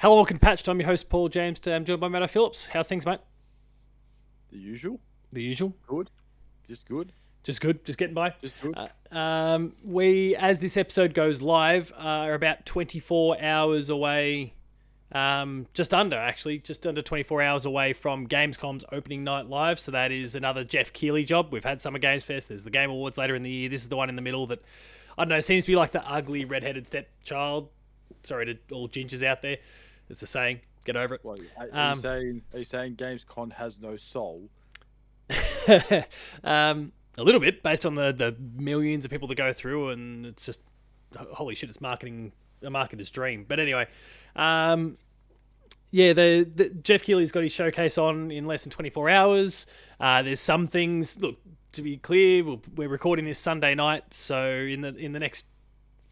Hello, welcome to Patched. I'm your host, Paul James. I'm joined by Matto Phillips. How's things, mate? The usual. The usual. Good. Just good. Just good. Just getting by. Just good. We, as this episode goes live, are about 24 hours away. Just under 24 hours away from GamesCom's Opening Night Live. So that is another Jeff Keighley job. We've had Summer Games Fest. There's the Game Awards later in the year. This is the one in the middle that, I don't know, seems to be like the ugly redheaded stepchild. Sorry to all gingers out there. It's a saying. Get over it. Wait, are you saying GamesCon has no soul? A little bit, based on the millions of people that go through, and it's just holy shit, it's a marketer's dream. But anyway, the Jeff Keighley's got his showcase on in less than 24 hours. There's some things. Look, to be clear, we're recording this Sunday night, so in the next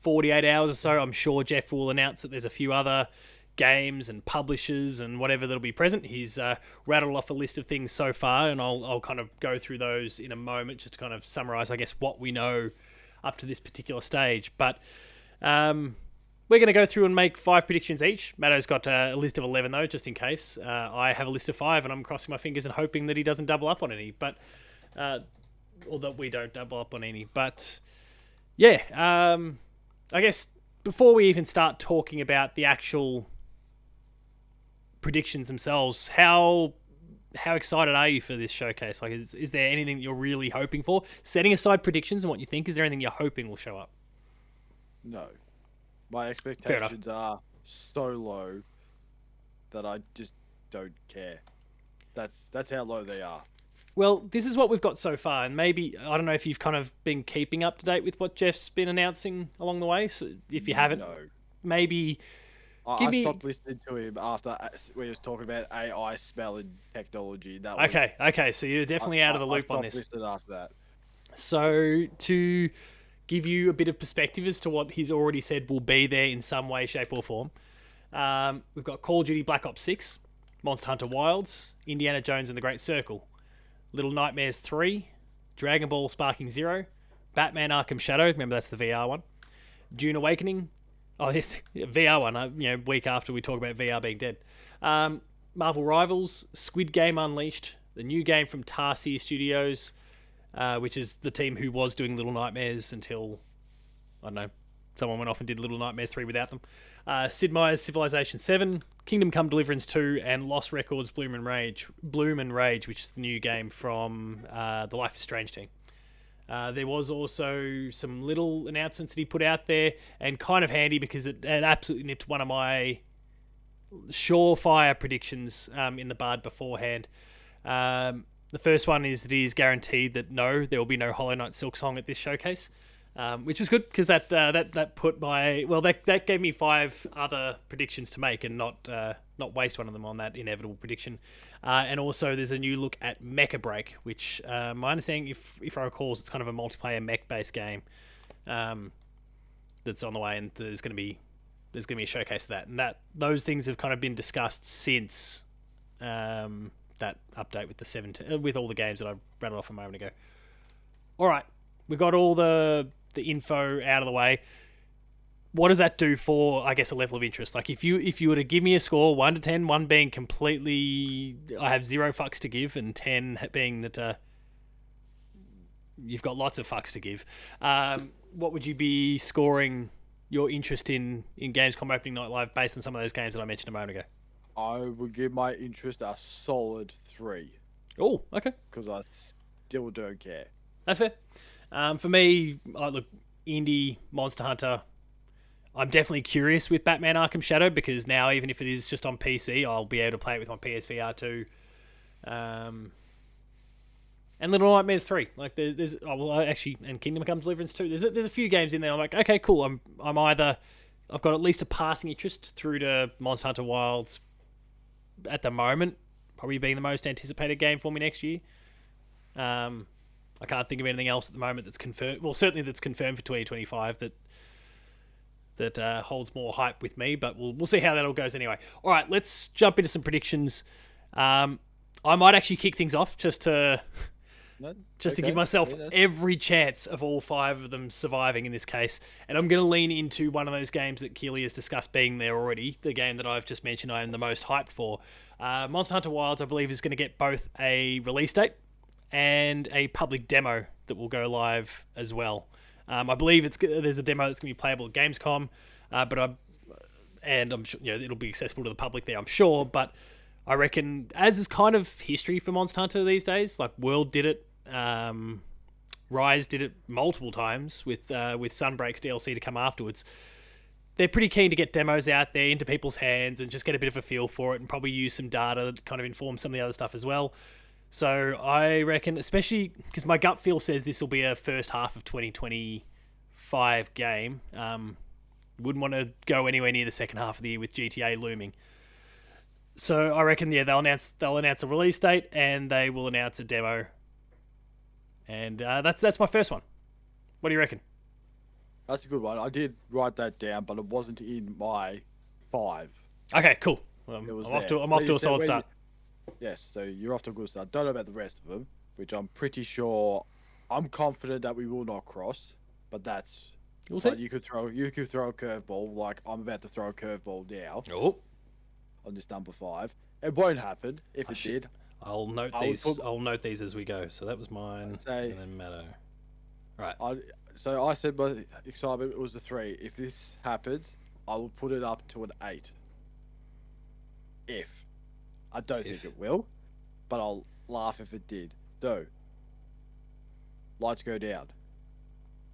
48 hours or so, I'm sure Jeff will announce that there's a few other games and publishers and whatever that'll be present. He's rattled off a list of things so far, and I'll kind of go through those in a moment just to kind of summarize, I guess, what we know up to this particular stage. But we're going to go through and make 5 predictions each. Matto's got a list of 11, though, just in case. I have a list of 5, and I'm crossing my fingers and hoping that he doesn't double up on any, but or that we don't double up on any. But yeah, I guess before we even start talking about the actual predictions themselves, how excited are you for this showcase? Like, is there anything you're really hoping for? Setting aside predictions and what you think, is there anything you're hoping will show up? No. My expectations are so low that I just don't care. That's how low they are. Well, this is what we've got so far, and maybe, I don't know if you've kind of been keeping up to date with what Jeff's been announcing along the way. So if you haven't, maybe I stopped listening to him after we was talking about AI spelling technology. Okay. So you're definitely out of the loop on this. I stopped listening after that. So to give you a bit of perspective as to what he's already said will be there in some way, shape, or form, we've got Call of Duty Black Ops 6, Monster Hunter Wilds, Indiana Jones and the Great Circle, Little Nightmares 3, Dragon Ball Sparking Zero, Batman Arkham Shadow, remember that's the VR one, Dune Awakening, oh yes, VR one, week after we talk about VR being dead, Marvel Rivals, Squid Game Unleashed, the new game from Tarsier Studios, which is the team who was doing Little Nightmares until, I don't know, someone went off and did Little Nightmares 3 without them. Sid Meier's Civilization 7, Kingdom Come Deliverance 2, and Lost Records Bloom and Rage, which is the new game from the Life is Strange team. There was also some little announcements that he put out there, and kind of handy because it absolutely nipped one of my surefire predictions in the bud beforehand. The first one is that he is guaranteed that no, there will be no Hollow Knight Silksong at this showcase. Which was good because that put that gave me 5 other predictions to make and not waste one of them on that inevitable prediction. And also there's a new look at Mecha Break, which my understanding, if I recall, it's kind of a multiplayer mech based game that's on the way, and there's going to be a showcase of that, and those things have kind of been discussed since that update with the with all the games that I rattled off a moment ago. All right, we've got all the info out of the way. What does that do for, I guess, a level of interest? Like, if you were to give me a score, 1 to 10, 1 being completely, I have 0 fucks to give, and 10 being that you've got lots of fucks to give, what would you be scoring your interest in Gamescom Opening Night Live based on some of those games that I mentioned a moment ago? I would give my interest a solid 3. Oh, okay. Because I still don't care. That's fair. For me, look, Indie, Monster Hunter. I'm definitely curious with Batman Arkham Shadow because now, even if it is just on PC, I'll be able to play it with my PSVR 2. And Little Nightmares 3. Like, there's and Kingdom Come Deliverance 2. There's a few games in there. I'm like, okay, cool. I'm either, I've got at least a passing interest through to Monster Hunter Wilds at the moment, probably being the most anticipated game for me next year. I can't think of anything else at the moment that's confirmed. Well, certainly that's confirmed for 2025 that holds more hype with me. But we'll see how that all goes anyway. All right, let's jump into some predictions. I might actually kick things off just to No? just to Okay. give myself Yeah, every chance of all 5 of them surviving in this case. And I'm going to lean into one of those games that Keely has discussed being there already, the game that I've just mentioned I am the most hyped for. Monster Hunter Wilds, I believe, is going to get both a release date and a public demo that will go live as well. I believe there's a demo that's going to be playable at Gamescom, I'm sure it'll be accessible to the public there, I'm sure. But I reckon, as is kind of history for Monster Hunter these days, like World did it, Rise did it multiple times with Sunbreak's DLC to come afterwards. They're pretty keen to get demos out there into people's hands and just get a bit of a feel for it, and probably use some data to kind of inform some of the other stuff as well. So I reckon, especially because my gut feel says this will be a first half of 2025 game. Wouldn't want to go anywhere near the second half of the year with GTA looming. So I reckon, they'll announce a release date and they will announce a demo. And that's my first one. What do you reckon? that's a good one. I did write that down, but it wasn't in my 5. Okay, cool. It was I'm off there. to a solid start. Yes, so you're off to a good start. Don't know about the rest of them, which I'm pretty sure. I'm confident that we will not cross, but that's. We'll see. But you could throw a curveball, like I'm about to throw a curveball now Oh, on this number 5. It won't happen. If it shit. did, I'll note these. I'll note these as we go. So that was mine, and then Matto. Right. So I said my excitement was a 3. If this happens, I will put it up to an 8. If. I don't think it will, but I'll laugh if it did. No. Lights go down.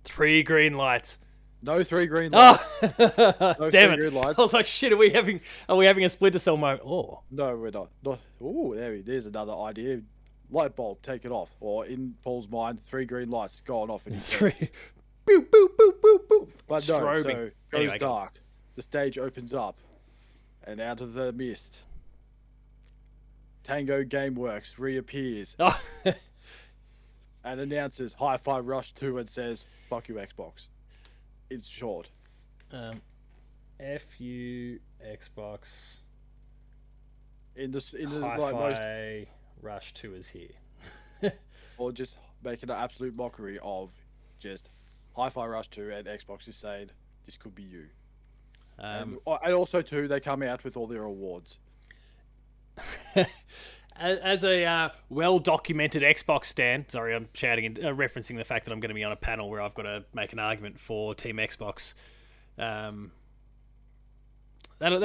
3 green lights. No 3 green lights. Oh, No damn 3 it! green lights. I was like, shit. Are we having a Splinter Cell moment? Oh, No, we're not. Oh, there's another idea. Light bulb, take it off. Or in Paul's mind, 3 green lights going off in his head. 3. Boop boop boop boop boop. But no, Strobing. so it goes Anyway, go on. dark. The stage opens up, and out of the mist, Tango Gameworks reappears Oh. and announces Hi-Fi Rush 2 and says, "Fuck you, Xbox." It's short. FU Xbox. In the Hi-Fi Rush 2 is here. or just making an absolute mockery of just Hi-Fi Rush 2 and Xbox is saying this could be you. And also too, they come out with all their awards. As a well-documented Xbox stan, sorry, I'm shouting and referencing the fact that I'm going to be on a panel where I've got to make an argument for Team Xbox. That'll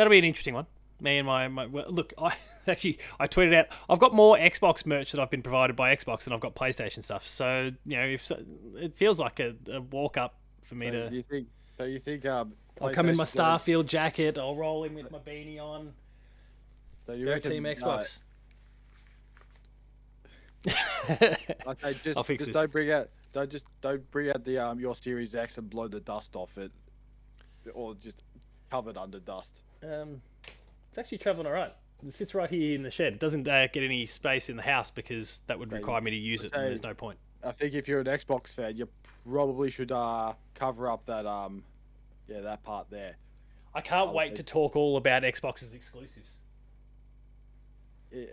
be an interesting one. Me and my look, I tweeted out, I've got more Xbox merch that I've been provided by Xbox than I've got PlayStation stuff. So it feels like a walk up for me to. You think? I'll come in my Starfield jacket. I'll roll in with my beanie on. So you Go reckon Team Xbox. I say I'll fix this. don't bring out the your Series X and blow the dust off it, or just covered under dust. It's actually traveling all right. It sits right here in the shed. It doesn't get any space in the house because that would require me to use it, and there's no point. I think if you're an Xbox fan, you probably should cover up that that part there. I can't wait to talk all about Xbox's exclusives.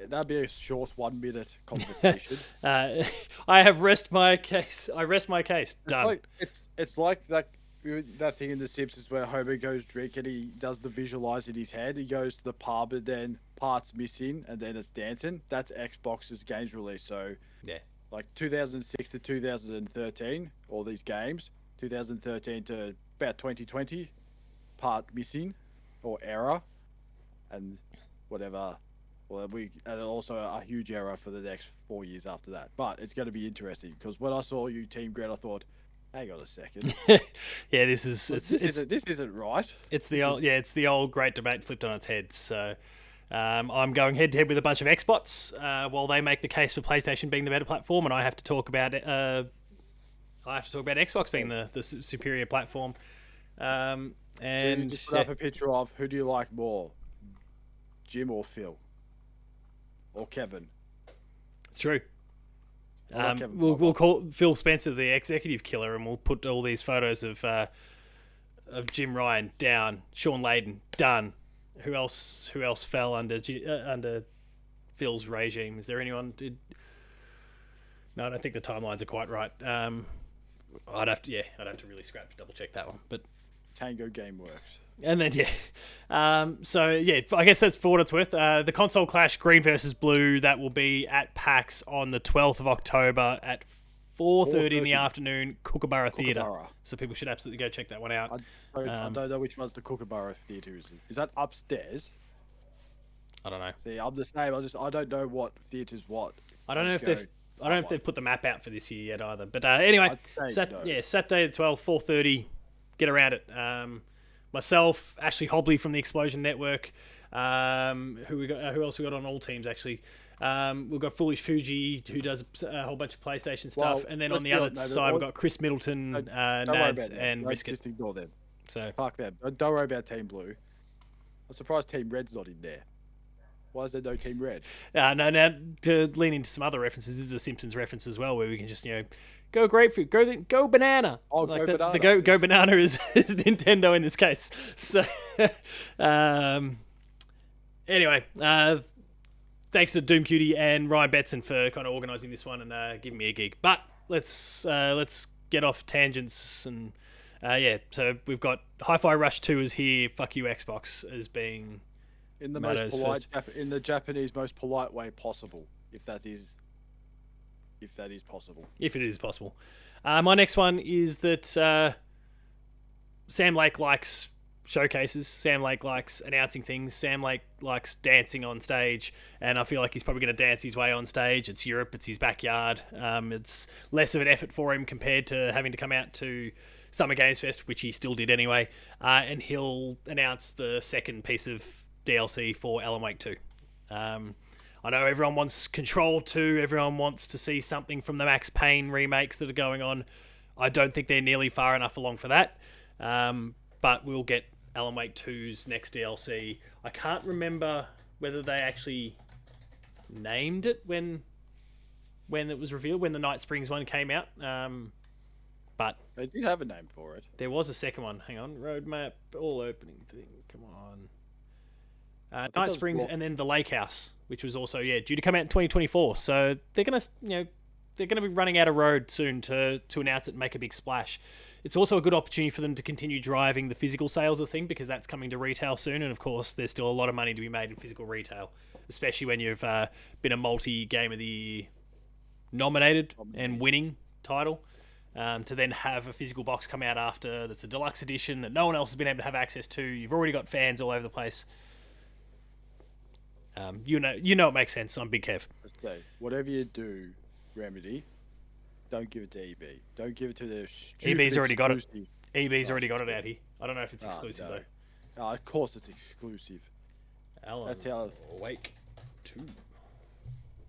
That'd be a short 1 minute conversation. I have rest my case. I rest my case. Done. It's like that thing in The Simpsons where Homer goes drink and he does the visualize in his head. He goes to the pub and then parts missing and then it's dancing. That's Xbox's games release. So yeah, like 2006 to 2013, all these games. 2013 to about 2020, part missing or error, and whatever. Well, and also a huge error for the next 4 years after that. But it's going to be interesting because when I saw you Team Grant, I thought, hang on a second. Yeah, this isn't right. It's the old great debate flipped on its head. So I'm going head to head with a bunch of Xbots while they make the case for PlayStation being the better platform, and I have to talk about Xbox being the superior platform. And you just put up a picture of who do you like more, Jim or Phil? Or Kevin. It's true. We'll call Phil Spencer the executive killer, and we'll put all these photos of Jim Ryan down, Sean Layden done. Who else under Phil's regime? Is there anyone? No, I don't think the timelines are quite right. I'd have to really double check that one. But Tango Gameworks. and then I guess that's for what it's worth. The console clash, green versus blue, that will be at PAX on the 12th of October at 4:30 in the 4:30. afternoon, Kookaburra Theatre. Kookaburra. So people should absolutely go check that one out. I don't know which one's the Kookaburra Theatre is. Is that upstairs? I don't know. See, I'm the same. I don't know what theatre's what. I don't know just if go, I don't know if they've put the map out for this year yet either. But anyway, I'd say no. Saturday the 12th, 4:30. Get around it. Myself, Ashley Hobley from the Explosion Network. Who we got? Who else we got on all teams actually? We've got Foolish Fuji, who does a whole bunch of PlayStation stuff, and then on the other side we've got Chris Middleton, Nads, and Risket. Just ignore them. So Fuck them. Don't worry about Team Blue. I'm surprised Team Red's not in there. Why is there no Team Red? no, now to lean into some other references, this is a Simpsons reference as well, where we can just go grapefruit, go banana. Oh, like go banana. The go banana is Nintendo in this case. So, anyway, thanks to Doom Cutie and Ryan Betson for kind of organising this one and giving me a gig. But let's get off tangents and So we've got Hi-Fi Rush 2 is here. Fuck you Xbox as being In the Matto's most polite, in the Japanese most polite way possible, if that is possible. If it is possible. My next one is that Sam Lake likes showcases. Sam Lake likes announcing things. Sam Lake likes dancing on stage, and I feel like he's probably going to dance his way on stage. It's Europe. It's his backyard. It's less of an effort for him compared to having to come out to Summer Games Fest, which he still did anyway, and he'll announce the second piece of DLC for Alan Wake 2. I know everyone wants Control 2, everyone wants to see something from the Max Payne remakes that are going on. I don't think they're nearly far enough along for that, but we'll get Alan Wake 2's next DLC. I can't remember whether they actually named it when it was revealed, when the Night Springs one came out, but They did have a name for it. there was a second one. Hang on, roadmap, all opening thing. Come on. Night Springs and then the Lake House, which was also due to come out in 2024. So they're gonna be running out of road soon to announce it and make a big splash. It's also a good opportunity for them to continue driving the physical sales of the thing, because that's coming to retail soon, and of course there's still a lot of money to be made in physical retail, especially when you've been a multi-game of the year nominated and winning title. To then have a physical box come out after that's a deluxe edition that no one else has been able to have access to. You've already got fans all over the place. It makes sense. I'm Big Kev. So, whatever you do, Remedy, don't give it to EB. Don't give it to the stupid EB's already got it. exclusive. EB's already got it out here. I don't know if it's exclusive no. though. Of course it's exclusive. Alan That's how Wake 2.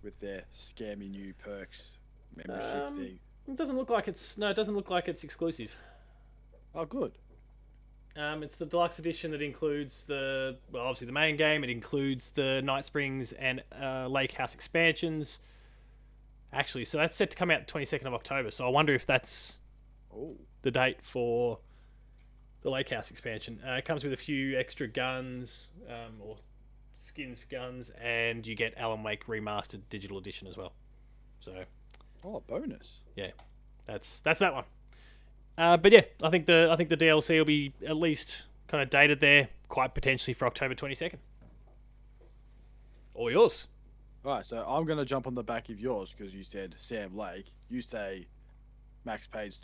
with their scammy new perks membership thing. It doesn't look like it's exclusive. Oh, good. It's the deluxe edition that includes obviously the main game. It includes the Night Springs and Lake House expansions. Actually, so that's set to come out 22nd of October. So I wonder if that's the date for the Lake House expansion. It comes with a few extra guns or skins for guns, and you get Alan Wake Remastered Digital Edition as well. So, bonus. Yeah, that's that one. But yeah, I think the DLC will be at least kind of dated there, quite potentially for October 22nd. All yours. Alright, so I'm going to jump on the back of yours because you said Sam Lake. You say Max Payne's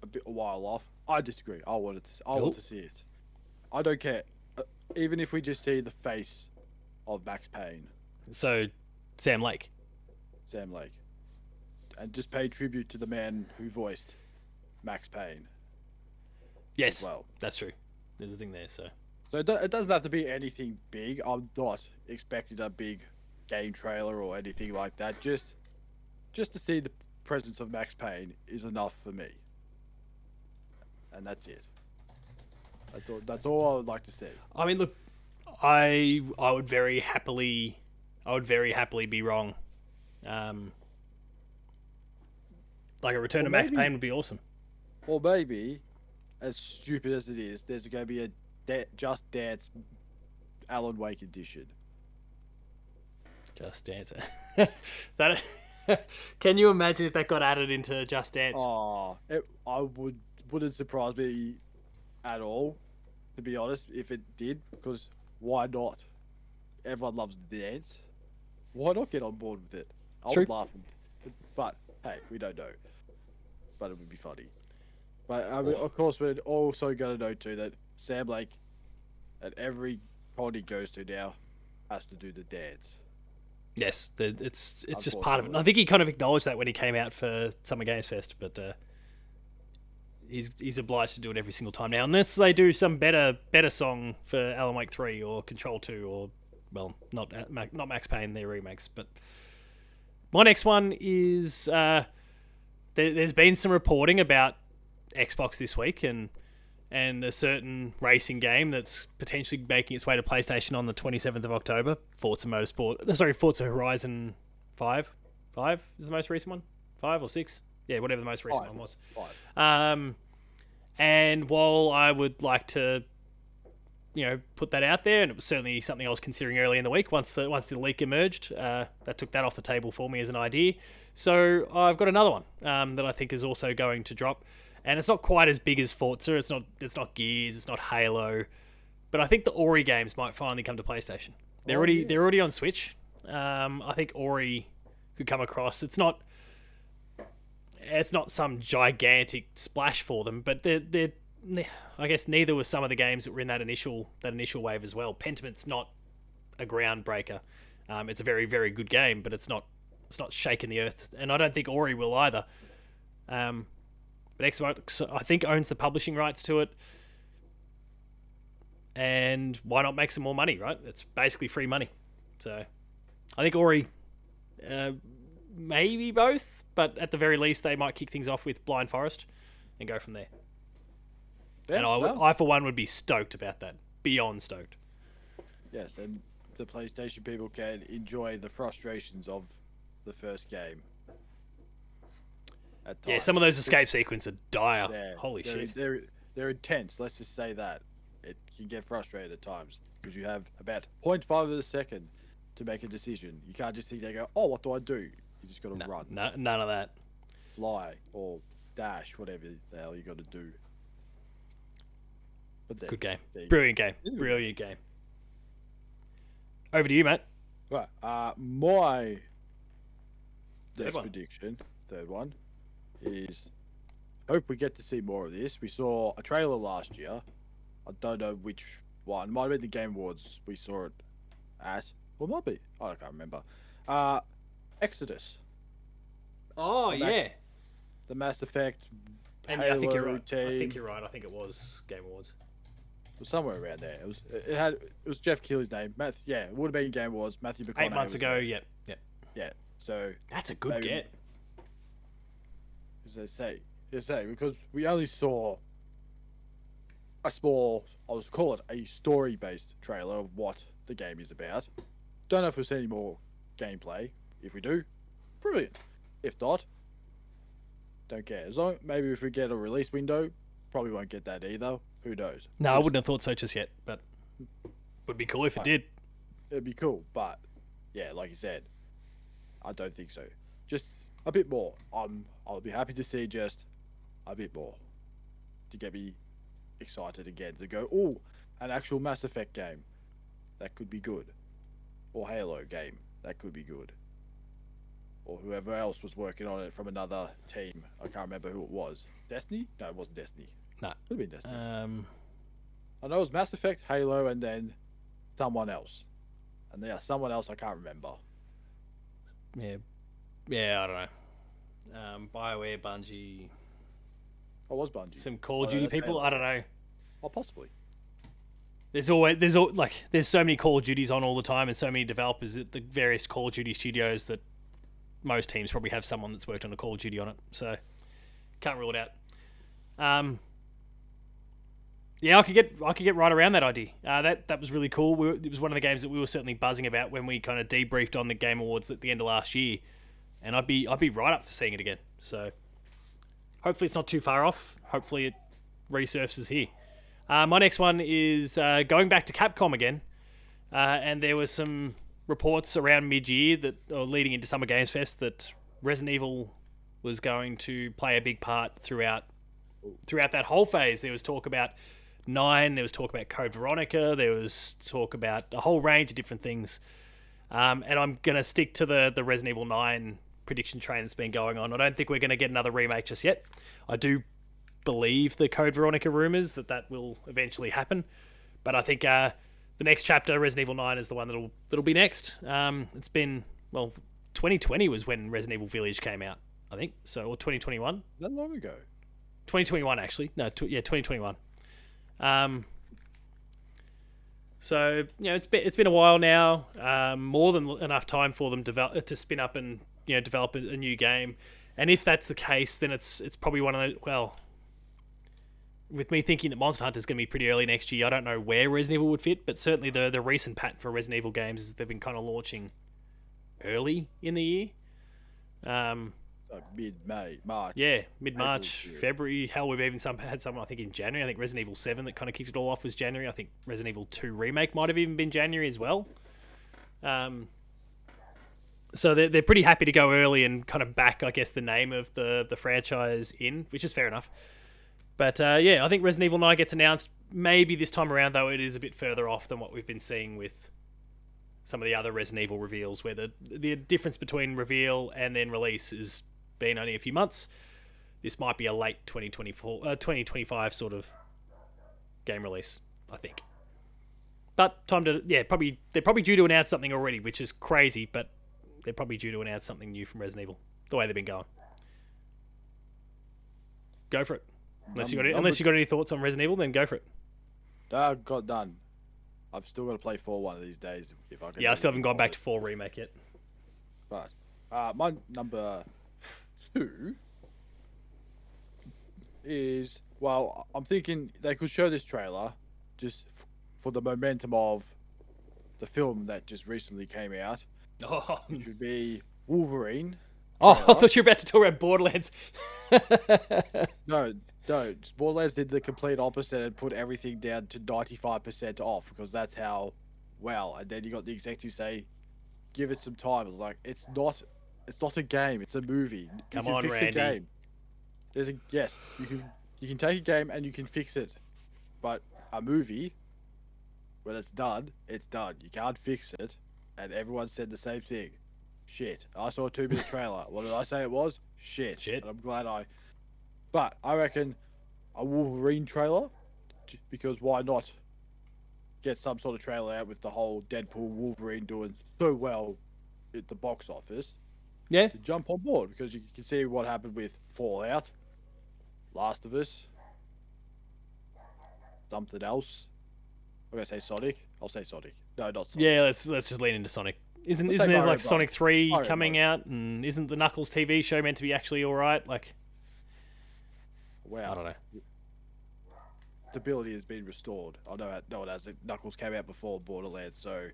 a while off. I disagree. I want to see it. I don't care. Even if we just see the face of Max Payne. So, Sam Lake. Sam Lake. And just pay tribute to the man who voiced Max Payne. Yes, well, that's true. There's a thing there, so it doesn't have to be anything big. I'm not expecting a big game trailer or anything like that. Just to see the presence of Max Payne is enough for me. And that's it. That's all I would like to see. I mean, look, I would very happily be wrong. Like a return of Max Payne would be awesome. Or maybe, as stupid as it is, there's going to be a Just Dance Alan Wake edition. Just Dance. That Can you imagine if that got added into Just Dance? Wouldn't surprise me at all, to be honest, if it did, because why not? Everyone loves the dance. Why not get on board with it? I True. would laugh, but hey, we don't know. But it would be funny. But I mean, of course, we're also going to know too that Sam Lake, at every con he goes to now, has to do the dance. Yes, it's just part of it. And I think he kind of acknowledged that when he came out for Summer Games Fest, but he's obliged to do it every single time now, unless they do some better song for Alan Wake 3 or Control 2 or, well, not Max Payne, their remakes. But my next one is there's been some reporting about Xbox this week and a certain racing game that's potentially making its way to PlayStation on the 27th of October. Forza Horizon 5. 5 is the most recent one? 5 or 6? Yeah, whatever the most recent one was. 5. And while I would like to, put that out there, and it was certainly something I was considering early in the week once the leak emerged, that took that off the table for me as an idea. So I've got another one that I think is also going to drop. And it's not quite as big as Forza. It's not Gears. It's not Halo. But I think the Ori games might finally come to PlayStation. They're already on Switch. I think Ori could come across. It's not some gigantic splash for them, but they're I guess neither were some of the games that were in that initial wave as well. Pentament's not a groundbreaker. It's a very, very good game, but it's not shaking the earth, and I don't think Ori will either. But Xbox, I think, owns the publishing rights to it. And why not make some more money, right? It's basically free money. So I think Ori, maybe both, but at the very least, they might kick things off with Blind Forest and go from there. Yeah, and I, for one, would be stoked about that. Beyond stoked. Yes, and the PlayStation people can enjoy the frustrations of the first game. Yeah, some of those escape sequences are dire. Holy shit. They're intense, let's just say that. It can get frustrated at times, because you have about 0.5 of a second to make a decision. You can't just think, go, oh, what do I do? You just got to run. None of that. Fly, or dash, whatever the hell you got to do. But good game. Brilliant game. Brilliant game. Over to you, Matt. Right. My next prediction, third one, is hope we get to see more of this. We saw a trailer last year. I don't know which one. It might have been the Game Awards we saw it at. Or it might be. I can't remember. Exodus. Oh, yeah. The Mass Effect Halo I think you're right. Team. I think you're right. I think it was Game Awards. It was somewhere around there. It was Jeff Keighley's name. It would have been Game Awards. Matthew McConaughey. 8 months ago, yeah. So that's a good get. As they say, because we only saw a small, I would call it a story-based trailer of what the game is about. Don't know if we'll see any more gameplay. If we do, brilliant. If not, don't care. Maybe if we get a release window, probably won't get that either. Who knows? No, I wouldn't have thought so just yet, but would be cool if it did. It'd be cool, but yeah, like you said, I don't think so. Just a bit more. I'll be happy to see just a bit more to get me excited again. To go, oh, an actual Mass Effect game that could be good, or Halo game that could be good, or whoever else was working on it from another team. I can't remember who it was. Destiny? No, it wasn't Destiny. No, could have been Destiny. I know it was Mass Effect, Halo, and then someone else. And yeah, someone else I can't remember. Yeah, I don't know. BioWare, Bungie. Oh, was Bungie? Some Call of Duty people. Halo. I don't know. Oh, possibly. There's so many Call of Duties on all the time, and so many developers at the various Call of Duty studios that most teams probably have someone that's worked on a Call of Duty on it. So can't rule it out. Yeah, I could get right around that idea. That was really cool. It was one of the games that we were certainly buzzing about when we kind of debriefed on the Game Awards at the end of last year, and I'd be right up for seeing it again. So hopefully it's not too far off. Hopefully it resurfaces here. My next one is going back to Capcom again, and there were some reports around mid-year that, or leading into Summer Games Fest, that Resident Evil was going to play a big part throughout that whole phase. There was talk about 9, there was talk about Code Veronica, there was talk about a whole range of different things. And I'm going to stick to the Resident Evil 9 prediction train that's been going on. I don't think we're going to get another remake just yet. I do believe the Code Veronica rumors that will eventually happen. But I think the next chapter, Resident Evil 9, is the one that'll be next. It's been, 2020 was when Resident Evil Village came out, I think. So, or 2021. That long ago. 2021, actually. No, 2021. So it's been a while now, more than enough time for them to spin up and develop a new game. And if that's the case, then it's probably one of the with me thinking that Monster Hunter is going to be pretty early next year, I don't know where Resident Evil would fit, but certainly the recent pattern for Resident Evil games is they've been kind of launching early in the year. Like mid-May, March. Yeah, mid-March, February. Hell, we've even had some, I think, in January. I think Resident Evil 7 that kind of kicked it all off was January. I think Resident Evil 2 Remake might have even been January as well. So they're pretty happy to go early and kind of back, I guess, the name of the franchise in, which is fair enough. But I think Resident Evil 9 gets announced maybe this time around, though it is a bit further off than what we've been seeing with some of the other Resident Evil reveals, where the difference between reveal and then release has been only a few months. This might be a late 2025 sort of game release, I think. But they're probably due to announce something already, which is crazy, but they're probably due to announce something new from Resident Evil, the way they've been going. Go for it. Unless you got any thoughts on Resident Evil, then go for it. Got done. I've still got to play 4 one of these days. If I can. Yeah, I still haven't gone back to 4 Remake yet. But my number 2 is, I'm thinking they could show this trailer just for the momentum of the film that just recently came out. Oh. Which would be Wolverine. Oh, I thought you were about to talk about Borderlands. No. Borderlands did the complete opposite and put everything down to 95% off because that's how well. And then you got the executive say, "Give it some time." It's like it's not a game. It's a movie. Come on, fix Randy. A game. Yes, you can take a game and you can fix it, but a movie, when it's done, it's done. You can't fix it. And everyone said the same thing. Shit. I saw a 2-minute trailer. What did I say it was? Shit. And I'm glad But I reckon a Wolverine trailer, because why not get some sort of trailer out with the whole Deadpool Wolverine doing so well at the box office? Yeah. To jump on board, because you can see what happened with Fallout, Last of Us, something else. I'm gonna say Sonic. I'll say Sonic. No, not Sonic. Yeah, let's just lean into Sonic. Isn't there Mario like Bros. Sonic 3 Mario coming Bros. out, and isn't the Knuckles TV show meant to be actually all right? Like, Wow. I don't know. Stability has been restored. I know it has. Knuckles came out before Borderlands, so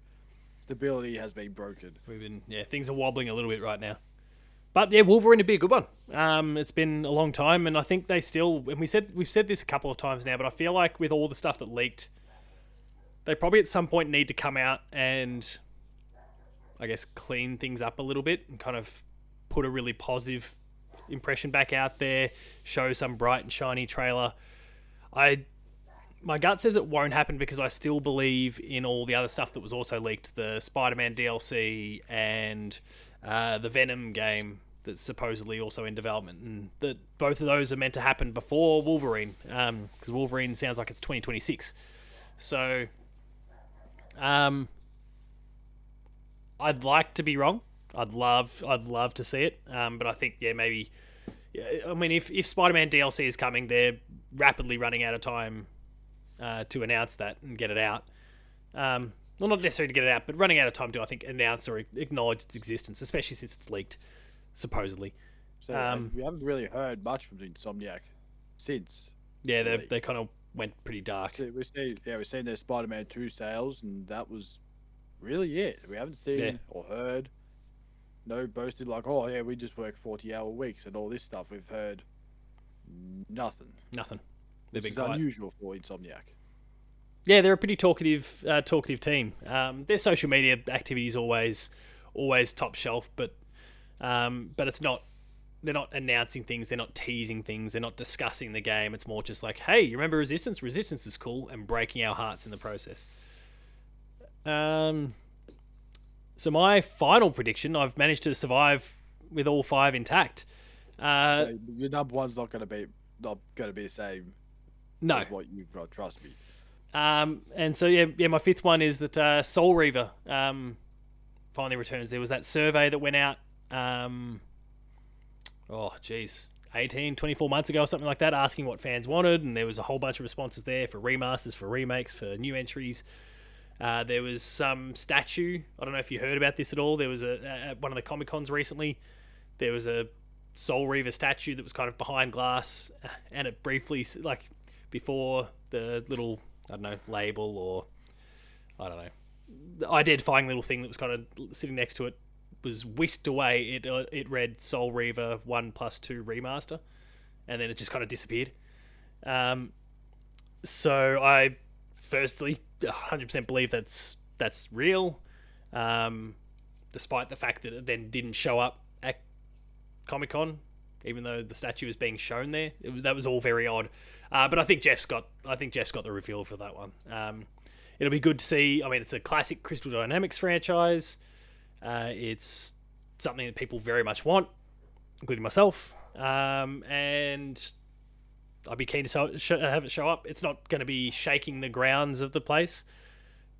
stability has been broken. Things are wobbling a little bit right now. But yeah, Wolverine would be a good one. It's been a long time, and I think they still. And we've said this a couple of times now, but I feel like with all the stuff that leaked, they probably at some point need to come out and, I guess, clean things up a little bit and kind of put a really positive impression back out there, show some bright and shiny trailer. My gut says it won't happen because I still believe in all the other stuff that was also leaked, the Spider-Man DLC and the Venom game that's supposedly also in development, and that both of those are meant to happen before Wolverine, because Wolverine sounds like it's 2026. So I'd like to be wrong. I'd love to see it, but I think maybe. I mean, if Spider-Man DLC is coming, they're rapidly running out of time to announce that and get it out. Well, not necessarily to get it out, but running out of time to, I think, announce or acknowledge its existence, especially since it's leaked, supposedly. So we haven't really heard much from Insomniac since. Yeah, they kind of went pretty dark. So we've seen their Spider-Man 2 sales, and that was really it. We haven't seen or heard. No boasted like, oh yeah, we just work 40-hour weeks and all this stuff. We've heard nothing. They've been It's quiet. unusual for Insomniac. Yeah, they're a pretty talkative team. Their social media activity is always top shelf, but But it's not. They're not announcing things. They're not teasing things. They're not discussing the game. It's more just like, hey, you remember Resistance? Resistance is cool, and breaking our hearts in the process. So my final prediction, I've managed to survive with all 5 intact. So your number one's not going to be the same No. as what you've got. Trust me. And so yeah, my 5th one is that Soul Reaver finally returns. There was that survey that went out. 18, 24 months ago or something like that, asking what fans wanted, and there was a whole bunch of responses there for remasters, for remakes, for new entries. There was some statue. I don't know if you heard about this at all. There was at one of the Comic Cons recently. There was a Soul Reaver statue that was kind of behind glass, and it briefly, like before the little, I don't know, label or I don't know, the identifying little thing that was kind of sitting next to it was whisked away. It read Soul Reaver 1+2 remaster, and then it just kind of disappeared. So I firstly 100% believe that's real, despite the fact that it then didn't show up at Comic-Con, even though the statue was being shown there. That was all very odd. But I think Jeff's got the reveal for that one. It'll be good to see. I mean, it's a classic Crystal Dynamics franchise. It's something that people very much want, including myself. And I'd be keen to have it show up. It's not going to be shaking the grounds of the place,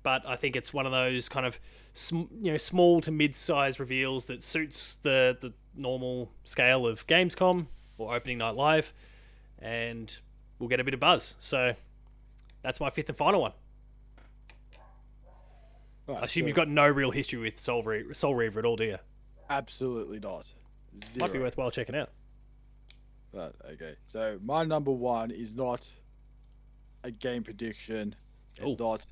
but I think it's one of those kind of small to mid-size reveals that suits the normal scale of Gamescom or Opening Night Live, and we'll get a bit of buzz. So that's my 5th and final one. Right, I assume you've got no real history with Soul Reaver at all, do you? Absolutely not. 0. Might be worthwhile checking out. But okay, so my number one is not a game prediction. It's not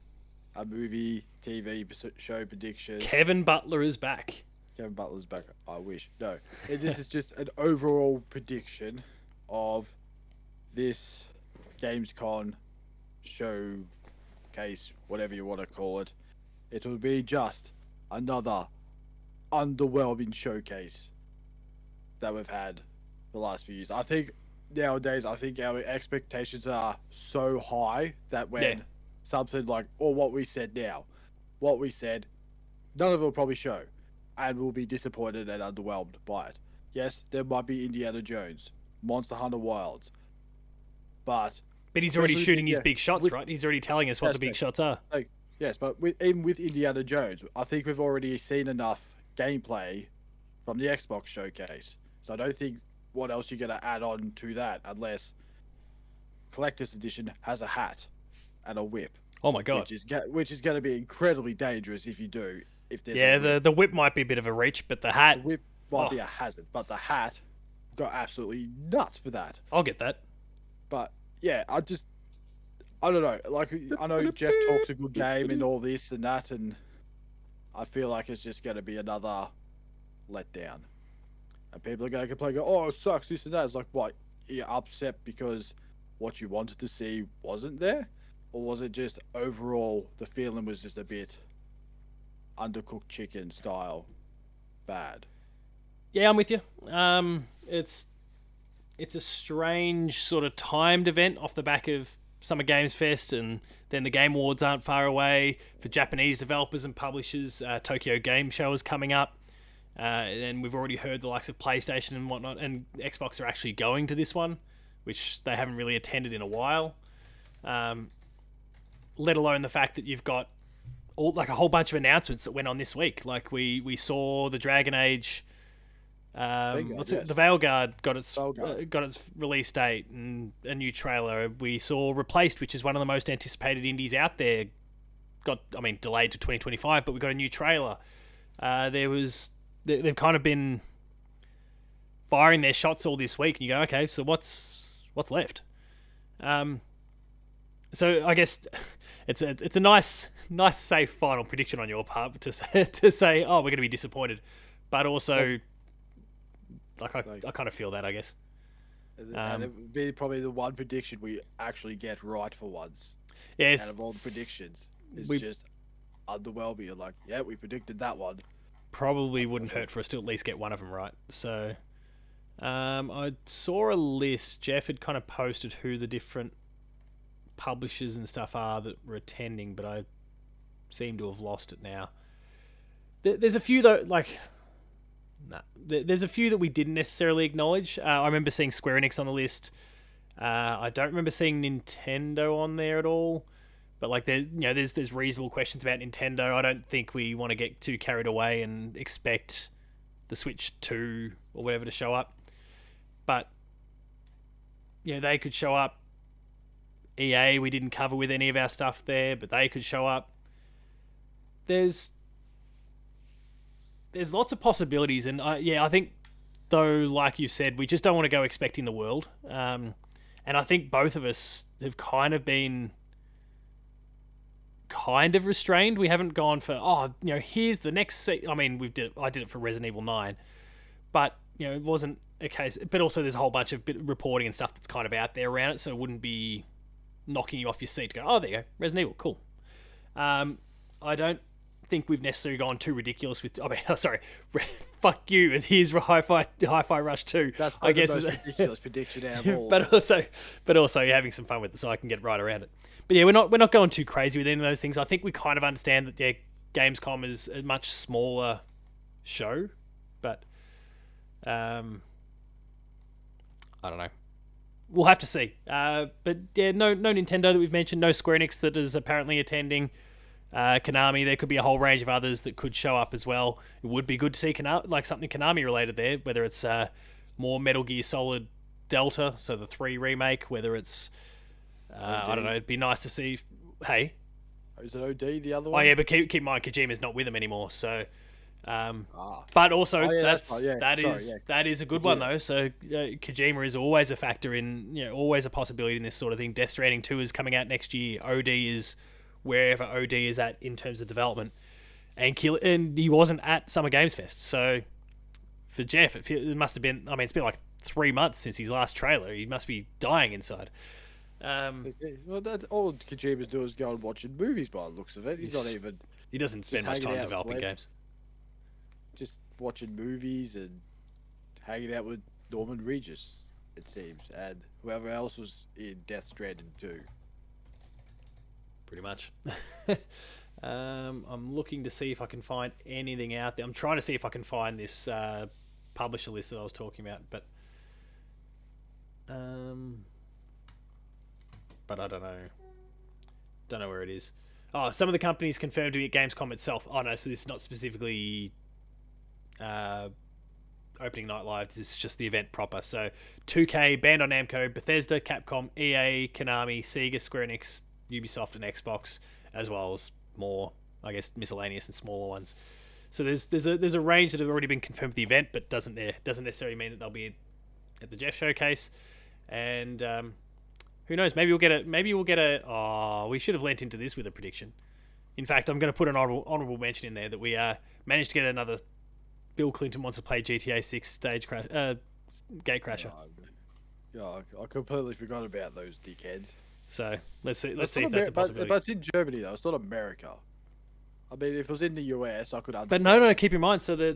a movie, TV show prediction. Kevin Butler is back. Kevin Butler's back. I wish. No, this is just an overall prediction of this Gamescom showcase, whatever you want to call it. It will be just another underwhelming showcase that we've had the last few years. I think nowadays, our expectations are so high that when something like, or what we said, none of it will probably show, and we'll be disappointed and underwhelmed by it. Yes, there might be Indiana Jones, Monster Hunter Wilds, but he's already shooting his big shots, right? He's already telling us what the big shots are. Yes, but even with Indiana Jones, I think we've already seen enough gameplay from the Xbox showcase. So I don't think what else you're going to add on to that unless Collector's Edition has a hat and a whip. Oh my god. Which is going to be incredibly dangerous if you do. If there's the whip might be a bit of a reach, but the hat... The whip might be a hazard, but the hat got absolutely nuts for that. I'll get that. But yeah, I don't know. Like, I know Jeff talks a good game and all this and that, and I feel like it's just going to be another letdown. And people are going to complain, oh, it sucks, this and that. It's like, what? You're upset because what you wanted to see wasn't there? Or was it just overall the feeling was just a bit undercooked chicken style bad? Yeah, I'm with you. It's a strange sort of timed event off the back of Summer Games Fest, and then the Game Awards aren't far away. For Japanese developers and publishers, Tokyo Game Show is coming up. And we've already heard the likes of PlayStation and whatnot, and Xbox are actually going to this one, which they haven't really attended in a while. Let alone the fact that you've got a whole bunch of announcements that went on this week. Like we saw the Dragon Age, the Veilguard got its release date and a new trailer. We saw Replaced, which is one of the most anticipated indies out there. Delayed to 2025, but we got a new trailer. They've kind of been firing their shots all this week, and you go, okay, so what's left? So I guess it's a nice safe final prediction on your part to say oh, we're going to be disappointed, but also I kind of feel that, I guess. And it would be probably the one prediction we actually get right for once. Yes. Out of all the predictions, it's just underwhelming. You're like, yeah, we predicted that one. probably wouldn't hurt for us to at least get one of them right. So I saw a list. Jeff had kind of posted who the different publishers and stuff are that were attending, but I seem to have lost it now. There's a few though, like, nah, there's a few that we didn't necessarily acknowledge. I remember seeing Square Enix on the list. I don't remember seeing Nintendo on there at all. But like, there's reasonable questions about Nintendo. I don't think we want to get too carried away and expect the Switch 2 or whatever to show up. But they could show up. EA, we didn't cover with any of our stuff there, but they could show up. There's lots of possibilities, and I think, though, like you said, we just don't want to go expecting the world. And I think both of us have kind of been restrained. We haven't gone for, here's the next. I mean, I did it for Resident Evil 9, but it wasn't a case. But also, there's a whole bunch of reporting and stuff that's kind of out there around it, so it wouldn't be knocking you off your seat to go, oh, there you go, Resident Evil, cool. I don't think we've necessarily gone too ridiculous with. I mean, sorry, fuck you. Here's Hi-Fi Rush 2. That's I guess the most ridiculous prediction out of all. but also you're having some fun with it, so I can get right around it. But yeah, we're not going too crazy with any of those things. I think we kind of understand that Gamescom is a much smaller show, but I don't know. We'll have to see. But yeah, no Nintendo that we've mentioned, no Square Enix that is apparently attending. Konami, there could be a whole range of others that could show up as well. It would be good to see something Konami related there, whether it's more Metal Gear Solid Delta, so the 3 remake, whether it's I don't know, it'd be nice to see. Hey, is it OD the other one? Oh yeah, but keep in mind Kojima's not with them anymore, so but also that is a good one though. So Kojima is always a factor in, always a possibility in this sort of thing. Death Stranding 2 is coming out next year. OD is wherever OD is at in terms of development, and he wasn't at Summer Games Fest. So for Jeff, it must have been. I mean, it's been like 3 months since his last trailer. He must be dying inside. Well, all Kojima's do is go and watching movies by the looks of it. He doesn't spend much time developing games. Just watching movies and hanging out with Norman Regis, it seems, and whoever else was in Death Stranding 2. Pretty much. I'm looking to see if I can find anything out there. I'm trying to see if I can find this publisher list that I was talking about, but I don't know. Don't know where it is. Oh, some of the companies confirmed to be at Gamescom itself. Oh no, so this is not specifically Opening Night Live. This is just the event proper. So 2K, Bandai Namco, Bethesda, Capcom, EA, Konami, Sega, Square Enix, Ubisoft, and Xbox, as well as more, I guess, miscellaneous and smaller ones. So there's a range that have already been confirmed for the event, but doesn't necessarily mean that they'll be at the Jeff Showcase. And who knows? Maybe we'll get a. Oh, we should have lent into this with a prediction. In fact, I'm going to put an honorable mention in there that we managed to get another. Bill Clinton wants to play GTA 6 Gate Crasher. Yeah, I completely forgot about those dickheads. So let's see if that's a possibility. But it's in Germany though. It's not America. I mean, if it was in the US, I could understand. But no, keep in mind. So the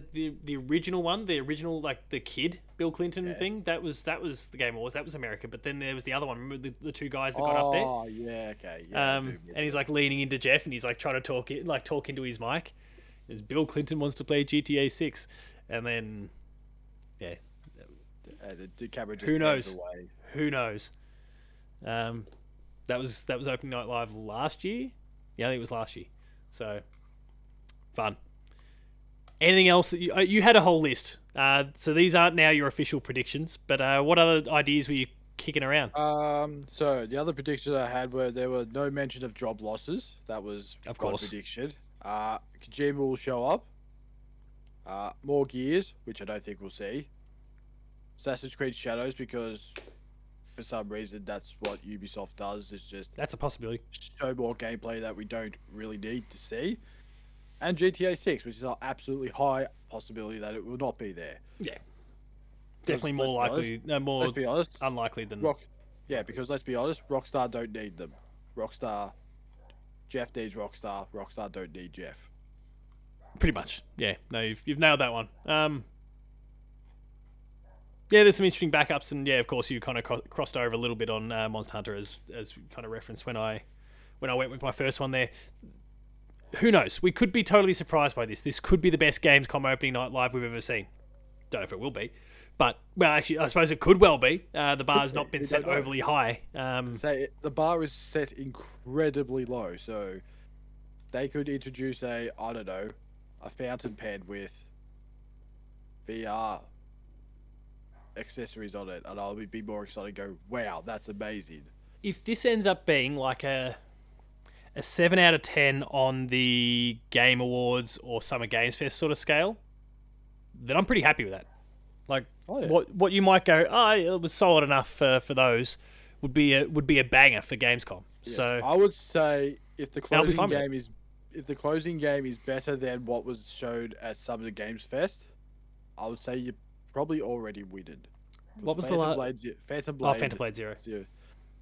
original one, like the kid Bill Clinton thing, that was the Game Awards. That was America. But then there was the other one. Remember the two guys that got up there? Oh yeah, okay. Yeah, and he's like leaning into Jeff, and he's like trying to talk into his mic. As Bill Clinton wants to play GTA 6, and then the camera just who knows? away. Who knows? That was Opening Night Live last year. Yeah, I think it was last year. So fun. Anything else that you had a whole list? So these aren't now your official predictions, but what other ideas were you kicking around? So the other predictions I had were there were no mention of job losses. That was of course prediction. Kojima will show up. More Gears, which I don't think we'll see. Assassin's Creed Shadows, because for some reason that's what Ubisoft does. Is just that's a possibility. Show more gameplay that we don't really need to see. And GTA 6, which is an absolutely high possibility that it will not be there. Yeah, definitely more likely. More let's be honest, unlikely than Yeah, because let's be honest, Rockstar don't need them. Jeff needs Rockstar. Rockstar don't need Jeff. Pretty much. Yeah. No, you've nailed that one. Yeah, there's some interesting backups, and yeah, of course, you kind of crossed over a little bit on Monster Hunter as kind of referenced when I went with my first one there. Who knows? We could be totally surprised by this. This could be the best Gamescom opening night live we've ever seen. Don't know if it will be, but well, actually, I suppose it could well be. The bar's not been set overly high. The bar is set incredibly low, so they could introduce a fountain pen with VR accessories on it, and I'll be more excited. Go, wow, that's amazing. If this ends up being like a 7 out of 10 on the Game Awards or Summer Games Fest sort of scale, then I'm pretty happy with that. Like, what you might go, it was solid enough for those, would be a banger for Gamescom. Yeah. So I would say if the closing game is better than what was shown at Summer Games Fest, I would say you probably already winned. What was the last? Phantom Blade. Phantom Blade Zero,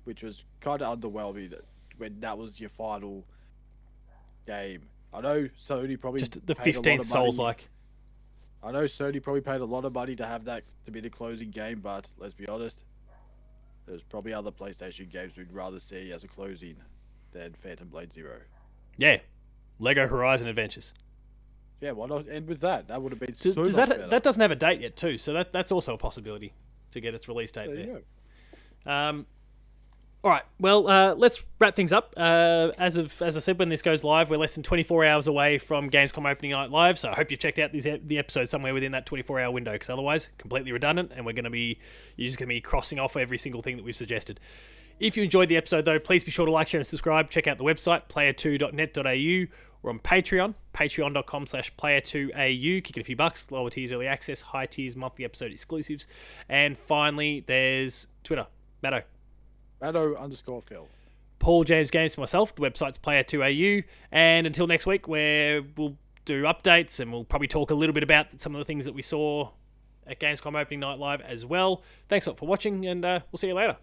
which was kind of underwhelming when that was your final game. I know Sony probably just the 15th Souls-like. I know Sony probably paid a lot of money to have that to be the closing game, but let's be honest, there's probably other PlayStation games we'd rather see as a closing than Phantom Blade Zero. Yeah, Lego Horizon Adventures. Yeah, why not end with that? That would have been better. That doesn't have a date yet too, so that's also a possibility to get its release date there. All right, well, let's wrap things up. As I said, when this goes live, we're less than 24 hours away from Gamescom Opening Night Live, so I hope you checked out the episode somewhere within that 24-hour window, because otherwise, completely redundant, and you're just going to be crossing off every single thing that we've suggested. If you enjoyed the episode, though, please be sure to like, share, and subscribe. Check out the website, player2.net.au. We're on Patreon, patreon.com/player2au. Kick it a few bucks. Lower tiers, early access. High tiers, monthly episode exclusives. And finally, there's Twitter. Matto _Phil. Paul James Games for myself. The website's player2au. And until next week, where we'll do updates and we'll probably talk a little bit about some of the things that we saw at Gamescom Opening Night Live as well. Thanks a lot for watching, and we'll see you later.